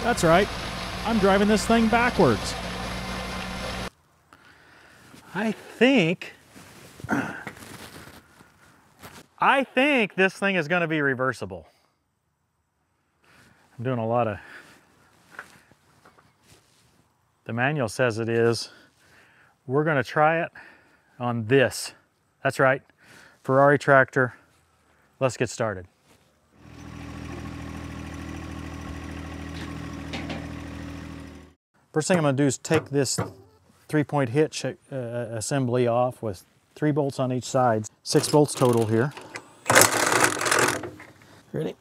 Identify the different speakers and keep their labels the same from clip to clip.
Speaker 1: That's right, I'm driving this thing backwards. I think this thing is going to be reversible. I'm doing a lot of, the manual says it is. We're going to try it on this. That's right, Ferrari tractor. Let's get started. First thing I'm going to do is take this 3-point hitch assembly off with 3 bolts on each side. 6 bolts total here. Ready?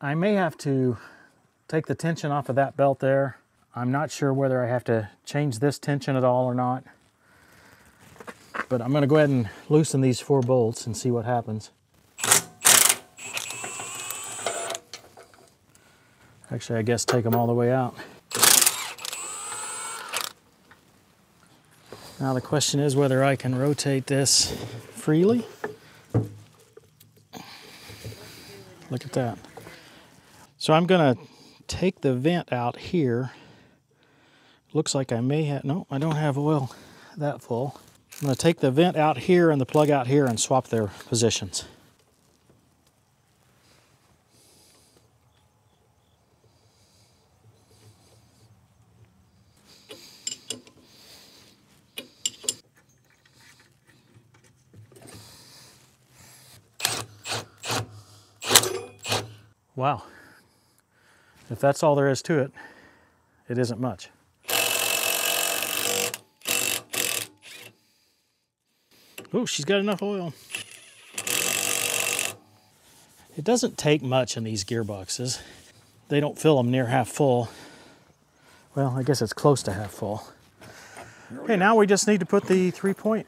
Speaker 1: I may have to take the tension off of that belt there. I'm not sure whether I have to change this tension at all or not. But I'm going to go ahead and loosen these 4 bolts and see what happens. Actually, I guess take them all the way out. Now the question is whether I can rotate this freely. Look at that. So I'm going to take the vent out here. Looks like I may have, no, I don't have oil that full. I'm going to take the vent out here and the plug out here and swap their positions. Wow. If that's all there is to it, it isn't much. Oh, she's got enough oil. It doesn't take much in these gearboxes. They don't fill them near half full. Well, I guess it's close to half full. Okay, now we just need to put the 3-point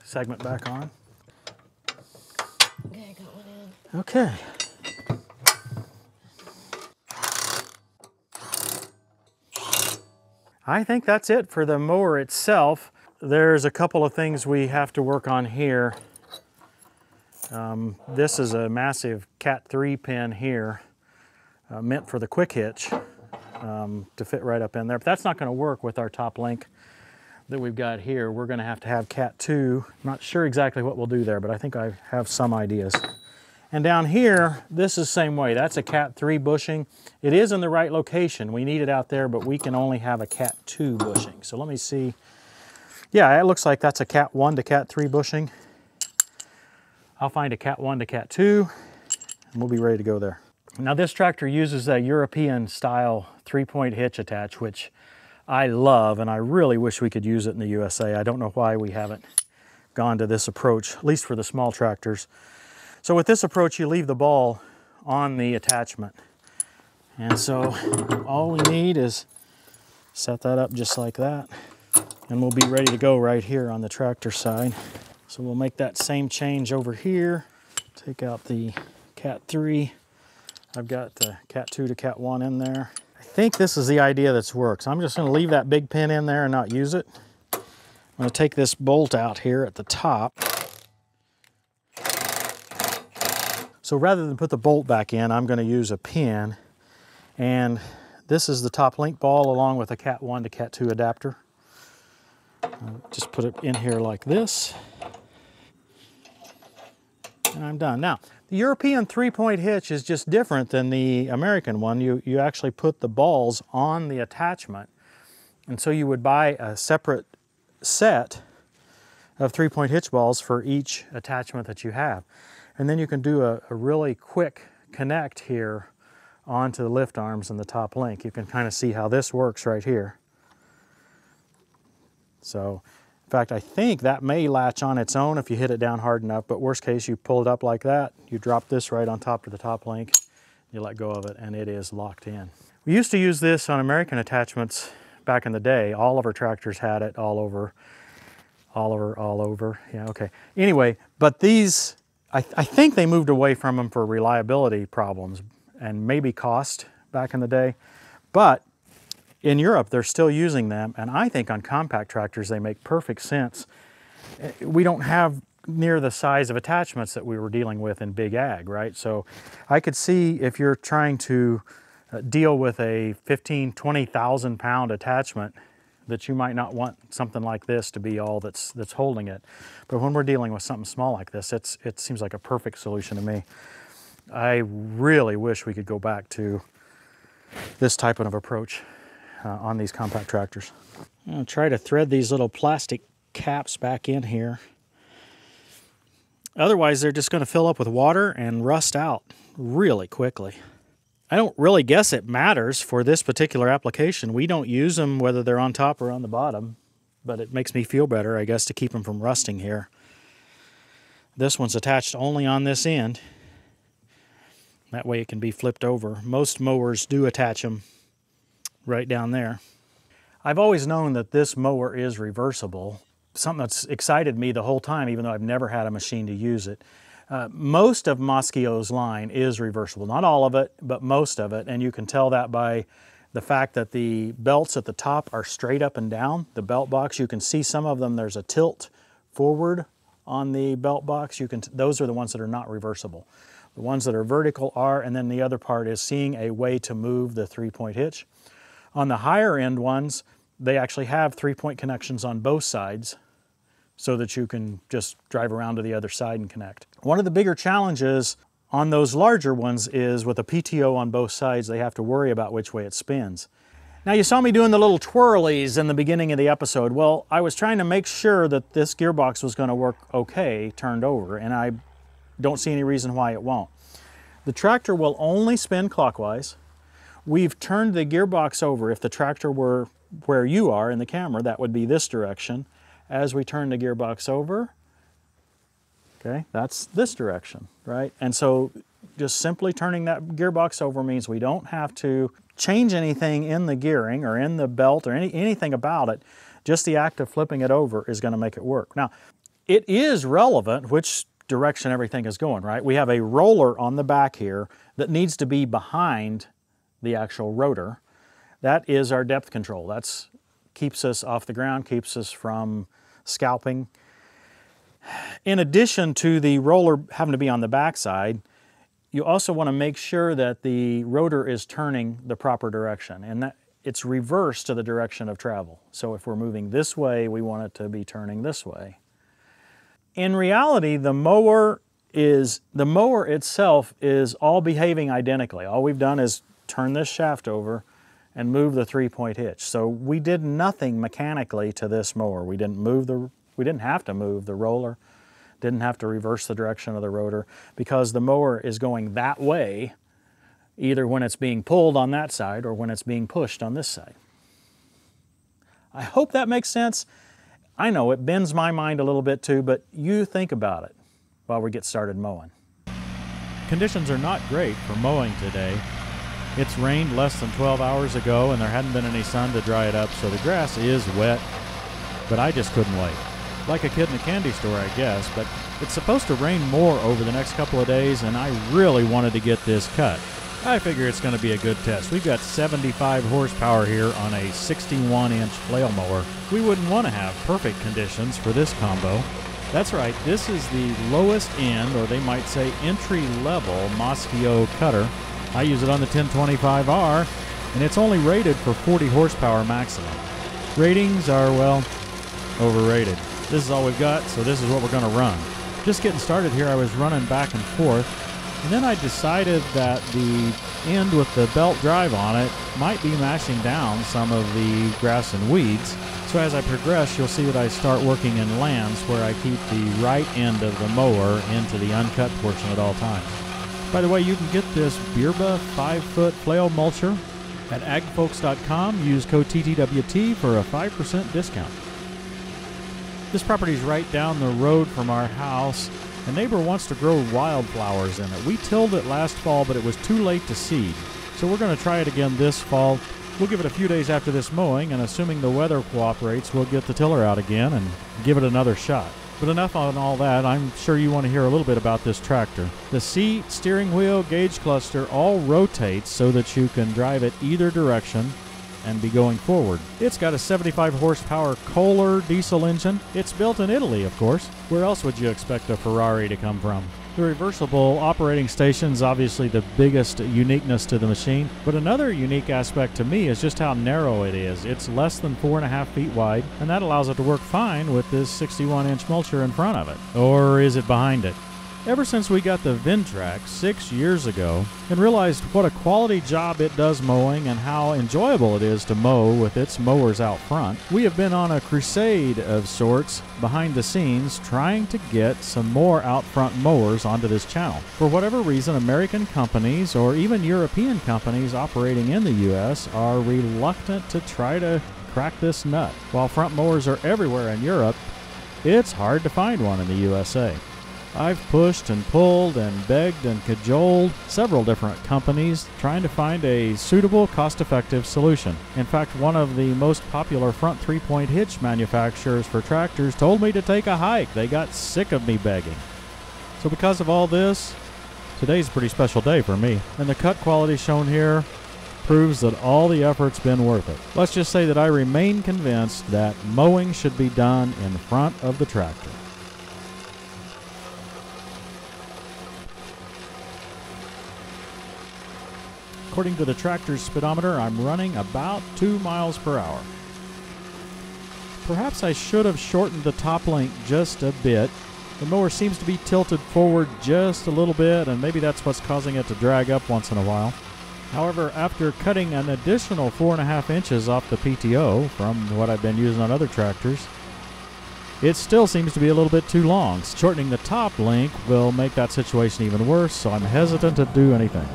Speaker 1: segment back on.
Speaker 2: Okay, I got one in.
Speaker 1: Okay. I think that's it for the mower itself. There's a couple of things we have to work on here. This is a massive Cat 3 pin here, meant for the quick hitch to fit right up in there. But that's not going to work with our top link that we've got here. We're going to have Cat 2. I'm not sure exactly what we'll do there, but I think I have some ideas. And down here, this is the same way. That's a Cat 3 bushing. It is in the right location. We need it out there, but we can only have a Cat 2 bushing. So let me see. Yeah, it looks like that's a Cat 1 to Cat 3 bushing. I'll find a Cat 1 to Cat 2, and we'll be ready to go there. Now this tractor uses a European style 3-point hitch attach, which I love, and I really wish we could use it in the USA. I don't know why we haven't gone to this approach, at least for the small tractors. So with this approach, you leave the ball on the attachment. And so all we need is set that up just like that, and we'll be ready to go right here on the tractor side. So we'll make that same change over here. Take out the Cat 3. I've got the Cat 2 to Cat 1 in there. I think this is the idea that's works. I'm just going to leave that big pin in there and not use it. I'm going to take this bolt out here at the top. So rather than put the bolt back in, I'm going to use a pin. And this is the top link ball along with a Cat 1 to Cat 2 adapter. Just put it in here like this. And I'm done. Now, the European 3-point hitch is just different than the American one. You actually put the balls on the attachment. And so you would buy a separate set of 3-point hitch balls for each attachment that you have. And then you can do a really quick connect here onto the lift arms and the top link. You can kind of see how this works right here. So, in fact, I think that may latch on its own if you hit it down hard enough, but worst case, you pull it up like that, you drop this right on top of the top link, you let go of it, and it is locked in. We used to use this on American attachments back in the day. All of our tractors had it all over. Yeah, okay. Anyway, but these, I think they moved away from them for reliability problems and maybe cost back in the day, but in Europe, they're still using them, and I think on compact tractors they make perfect sense. We don't have near the size of attachments that we were dealing with in big ag, right? So I could see if you're trying to deal with a 15, 20,000 pound attachment, that you might not want something like this to be all that's holding it. But when we're dealing with something small like this, it seems like a perfect solution to me. I really wish we could go back to this type of approach on these compact tractors. I'm going to try to thread these little plastic caps back in here. Otherwise, they're just going to fill up with water and rust out really quickly. I don't really guess it matters for this particular application. We don't use them whether they're on top or on the bottom, but it makes me feel better, I guess, to keep them from rusting here. This one's attached only on this end. That way it can be flipped over. Most mowers do attach them right down there. I've always known that this mower is reversible. Something that's excited me the whole time, even though I've never had a machine to use it. Most of Maschio's line is reversible. Not all of it, but most of it. And you can tell that by the fact that the belts at the top are straight up and down. The belt box, you can see some of them, there's a tilt forward on the belt box. Those are the ones that are not reversible. The ones that are vertical are, and then the other part is seeing a way to move the 3-point hitch. On the higher end ones, they actually have 3-point connections on both sides, so that you can just drive around to the other side and connect. One of the bigger challenges on those larger ones is with a PTO on both sides, they have to worry about which way it spins. Now you saw me doing the little twirlies in the beginning of the episode. Well, I was trying to make sure that this gearbox was going to work okay turned over, and I don't see any reason why it won't. The tractor will only spin clockwise. We've turned the gearbox over. If the tractor were where you are in the camera, that would be this direction. As we turn the gearbox over, okay, that's this direction, right? And so just simply turning that gearbox over means we don't have to change anything in the gearing or in the belt or anything about it. Just the act of flipping it over is going to make it work. Now, it is relevant which direction everything is going, right? We have a roller on the back here that needs to be behind the actual rotor. That is our depth control. That's keeps us off the ground, keeps us from scalping. In addition to the roller having to be on the backside, you also want to make sure that the rotor is turning the proper direction, and that it's reversed to the direction of travel. So if we're moving this way, we want it to be turning this way. In reality, the mower itself is all behaving identically. All we've done is turn this shaft over and move the 3-point hitch. So we did nothing mechanically to this mower. We didn't have to move the roller, didn't have to reverse the direction of the rotor, because the mower is going that way, either when it's being pulled on that side or when it's being pushed on this side. I hope that makes sense. I know it bends my mind a little bit too, but you think about it while we get started mowing. Conditions are not great for mowing today. It's rained less than 12 hours ago and there hadn't been any sun to dry it up, so the grass is wet, but I just couldn't wait. Like a kid in a candy store, I guess, but it's supposed to rain more over the next couple of days, and I really wanted to get this cut. I figure it's going to be a good test. We've got 75 horsepower here on a 61-inch flail mower. We wouldn't want to have perfect conditions for this combo. That's right, this is the lowest end, or they might say entry-level Maschio cutter. I use it on the 1025R, and it's only rated for 40 horsepower maximum. Ratings are, well, overrated. This is all we've got, so this is what we're going to run. Just getting started here, I was running back and forth, and then I decided that the end with the belt drive on it might be mashing down some of the grass and weeds. So as I progress, you'll see that I start working in lands where I keep the right end of the mower into the uncut portion at all times. By the way, you can get this Birba 5-foot flail mulcher at agfolks.com. Use code TTWT for a 5% discount. This property is right down the road from our house. A neighbor wants to grow wildflowers in it. We tilled it last fall, but it was too late to seed. So we're going to try it again this fall. We'll give it a few days after this mowing, and assuming the weather cooperates, we'll get the tiller out again and give it another shot. But enough on all that. I'm sure you want to hear a little bit about this tractor. The seat, steering wheel, gauge cluster all rotates so that you can drive it either direction and be going forward. It's got a 75 horsepower Kohler diesel engine. It's built in Italy, of course. Where else would you expect a Ferrari to come from? The reversible operating station is obviously the biggest uniqueness to the machine, but another unique aspect to me is just how narrow it is. It's less than 4.5 feet wide, and that allows it to work fine with this 61-inch mulcher in front of it. Or is it behind it? Ever since we got the Ventrac 6 years ago and realized what a quality job it does mowing and how enjoyable it is to mow with its mowers out front, we have been on a crusade of sorts behind the scenes trying to get some more out front mowers onto this channel. For whatever reason, American companies or even European companies operating in the U.S. are reluctant to try to crack this nut. While front mowers are everywhere in Europe, it's hard to find one in the USA. I've pushed and pulled and begged and cajoled several different companies trying to find a suitable, cost-effective solution. In fact, one of the most popular front three-point hitch manufacturers for tractors told me to take a hike. They got sick of me begging. So because of all this, today's a pretty special day for me. And the cut quality shown here proves that all the effort's been worth it. Let's just say that I remain convinced that mowing should be done in front of the tractor. According to the tractor's speedometer, I'm running about 2 miles per hour. Perhaps I should have shortened the top link just a bit. The mower seems to be tilted forward just a little bit, and maybe that's what's causing it to drag up once in a while. However, after cutting an additional 4.5 inches off the PTO from what I've been using on other tractors, it still seems to be a little bit too long. Shortening the top link will make that situation even worse, so I'm hesitant to do anything.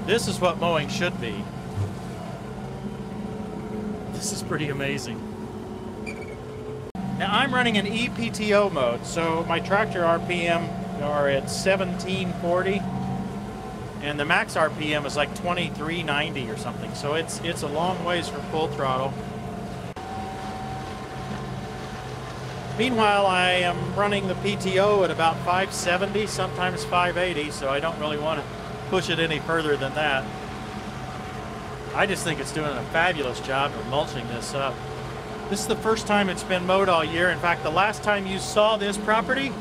Speaker 1: This is what mowing should be. This is pretty amazing. Now I'm running an EPTO mode, so my tractor RPM are at 1740, and the max RPM is like 2390 or something. So it's a long ways from full throttle. Meanwhile, I am running the PTO at about 570, sometimes 580, so I don't really want to push it any further than that. I just think it's doing a fabulous job of mulching this up. This is the first time it's been mowed all year. In fact, the last time you saw this property,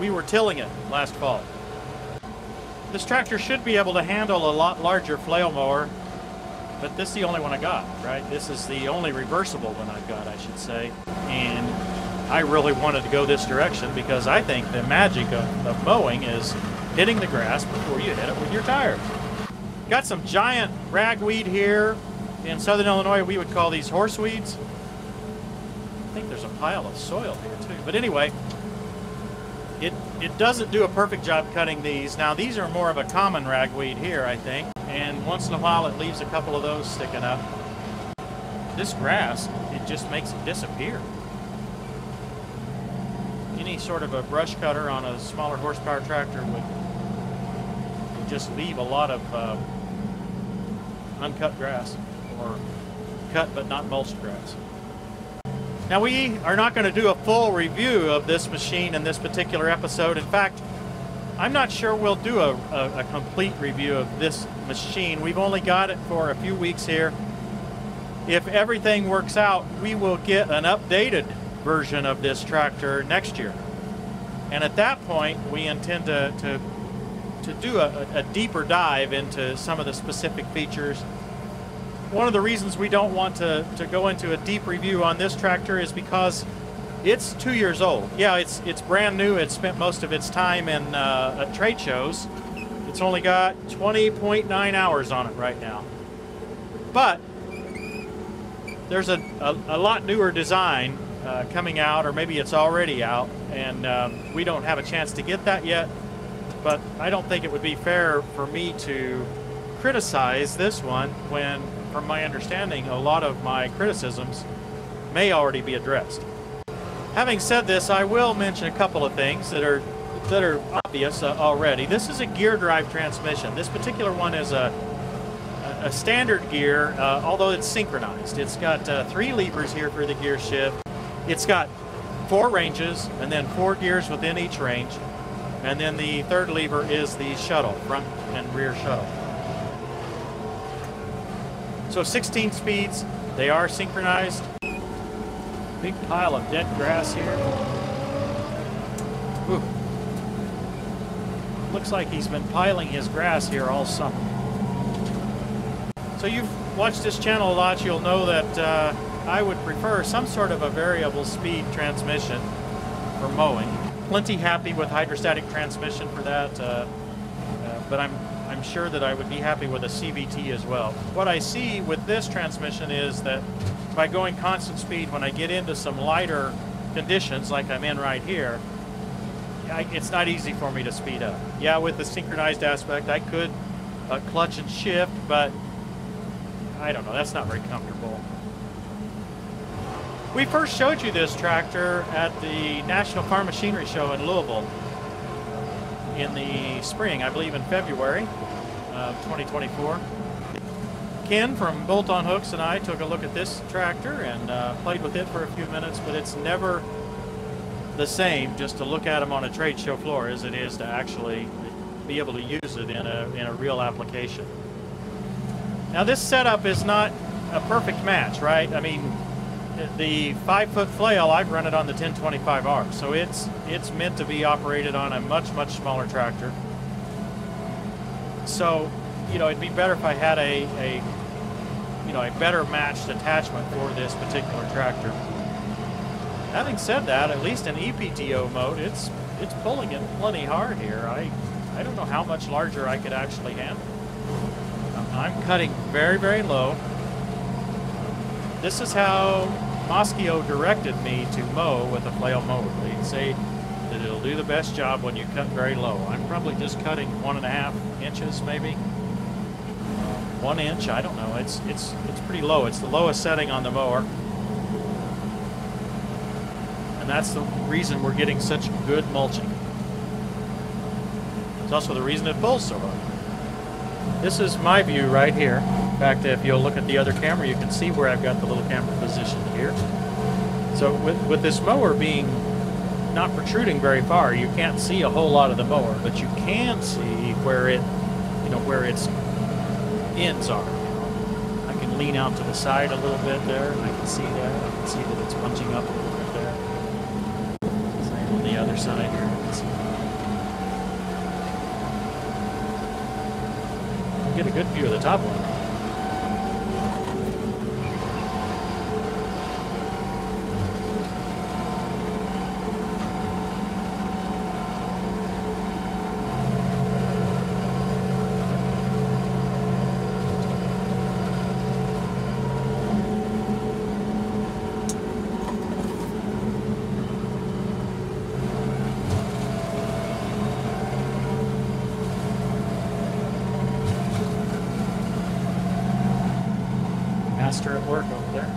Speaker 1: we were tilling it last fall. This tractor should be able to handle a lot larger flail mower, but this is the only one I got, right? This is the only reversible one I've got, I should say. And I really wanted to go this direction because I think the magic of mowing is hitting the grass before you hit it with your tires. Got some giant ragweed here. In southern Illinois, we would call these horseweeds. I think there's a pile of soil here too. But anyway, it doesn't do a perfect job cutting these. Now these are more of a common ragweed here, I think. And once in a while it leaves a couple of those sticking up. This grass, it just makes it disappear. Any sort of a brush cutter on a smaller horsepower tractor would just leave a lot of uncut grass, or cut but not mulched grass. Now we are not going to do a full review of this machine in this particular episode. In fact, I'm not sure we'll do a complete review of this machine. We've only got it for a few weeks here. If everything works out, we will get an updated version of this tractor next year. And at that point, we intend to do a deeper dive into some of the specific features. One of the reasons we don't want to go into a deep review on this tractor is because it's 2 years old. Yeah, it's brand new. It's spent most of its time in at trade shows. It's only got 20.9 hours on it right now. But there's a lot newer design coming out, or maybe it's already out, and we don't have a chance to get that yet. But I don't think it would be fair for me to criticize this one when, from my understanding, a lot of my criticisms may already be addressed. Having said this, I will mention a couple of things that are obvious already. This is a gear drive transmission. This particular one is a standard gear, although it's synchronized. It's got 3 levers here for the gear shift. It's got 4 ranges and then 4 gears within each range. And then the 3rd lever is the shuttle, front and rear shuttle. So 16 speeds, they are synchronized. Big pile of dead grass here. Ooh. Looks like he's been piling his grass here all summer. So you've watched this channel a lot, you'll know that I would prefer some sort of a variable speed transmission for mowing. Plenty happy with hydrostatic transmission for that, but I'm sure that I would be happy with a CVT as well. What I see with this transmission is that by going constant speed, when I get into some lighter conditions like I'm in right here, it's not easy for me to speed up. Yeah, with the synchronized aspect, I could clutch and shift, but I don't know, that's not very comfortable. We first showed you this tractor at the National Farm Machinery Show in Louisville in the spring, I believe in February of 2024. Ken from Bolt on Hooks and I took a look at this tractor and played with it for a few minutes, but it's never the same just to look at them on a trade show floor as it is to actually be able to use it in a real application. Now this setup is not a perfect match, right? I mean, the 5-foot flail, I've run it on the 1025R, so it's meant to be operated on a much smaller tractor. So, you know, it'd be better if I had a better matched attachment for this particular tractor. Having said that, at least in EPTO mode, it's pulling it plenty hard here. I don't know how much larger I could actually handle. I'm cutting very low. This is how Maschio directed me to mow with a flail mower. They say that it'll do the best job when you cut very low. I'm probably just cutting 1.5 inches, maybe 1 inch. I don't know. It's pretty low. It's the lowest setting on the mower, and that's the reason we're getting such good mulching. It's also the reason it pulls so hard. This is my view right here. In fact, if you'll look at the other camera, you can see where I've got the little camera positioned here. So with this mower being not protruding very far, you can't see a whole lot of the mower, but you can see where where its ends are. I can lean out to the side a little bit there, and I can see that. I can see that it's punching up a little bit there. Same on the other side here. You can see get a good view of the top one. At work over there.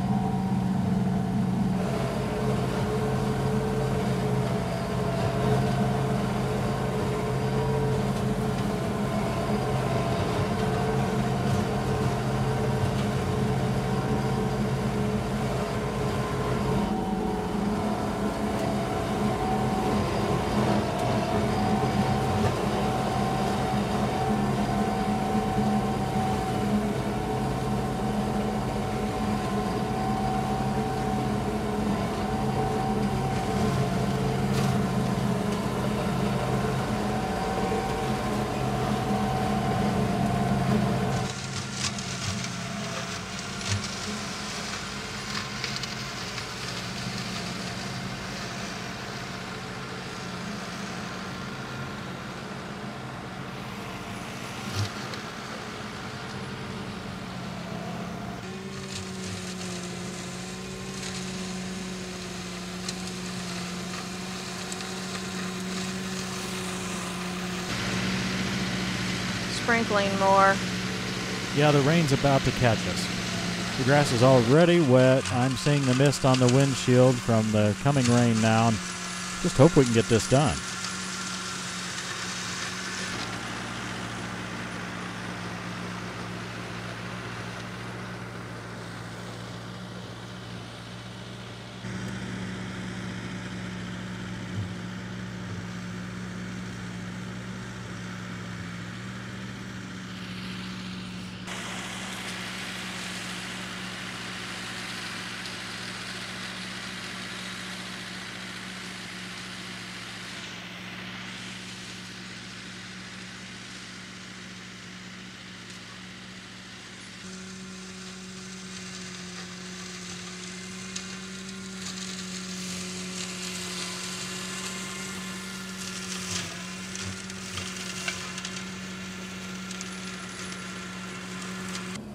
Speaker 2: Sprinkling more.
Speaker 1: Yeah, the rain's about to catch us. The grass is already wet. I'm seeing the mist on the windshield from the coming rain now. And just hope we can get this done.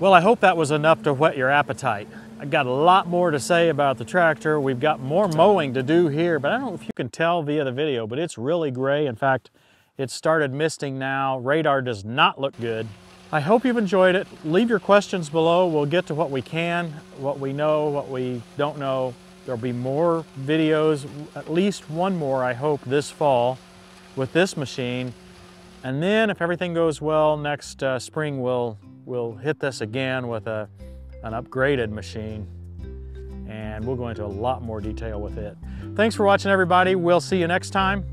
Speaker 1: Well, I hope that was enough to whet your appetite. I got a lot more to say about the tractor. We've got more mowing to do here, but I don't know if you can tell via the video, but it's really gray. In fact, it started misting now. Radar does not look good. I hope you've enjoyed it. Leave your questions below. We'll get to what we can, what we know, what we don't know. There'll be more videos, at least one more, I hope, this fall with this machine. And then if everything goes well, next spring we'll hit this again with an upgraded machine, and we'll go into a lot more detail with it. Thanks for watching, everybody. We'll see you next time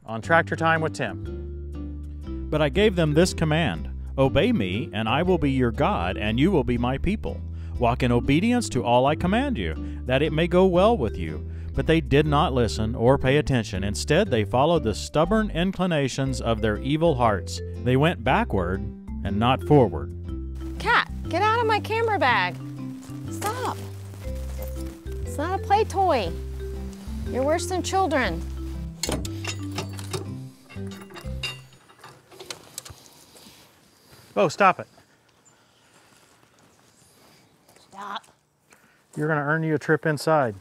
Speaker 1: on Tractor Time with Tim. But I gave them this command: obey me, and I will be your God, and you will be my people. Walk in obedience to all I command you, that it may go well with you. But they did not listen or pay attention. Instead, they followed the stubborn inclinations of their evil hearts. They went backward and not forward.
Speaker 2: Cat, get out of my camera bag. Stop. It's not a play toy. You're worse than children.
Speaker 1: Oh, stop it.
Speaker 2: Stop.
Speaker 1: You're going to earn you a trip inside.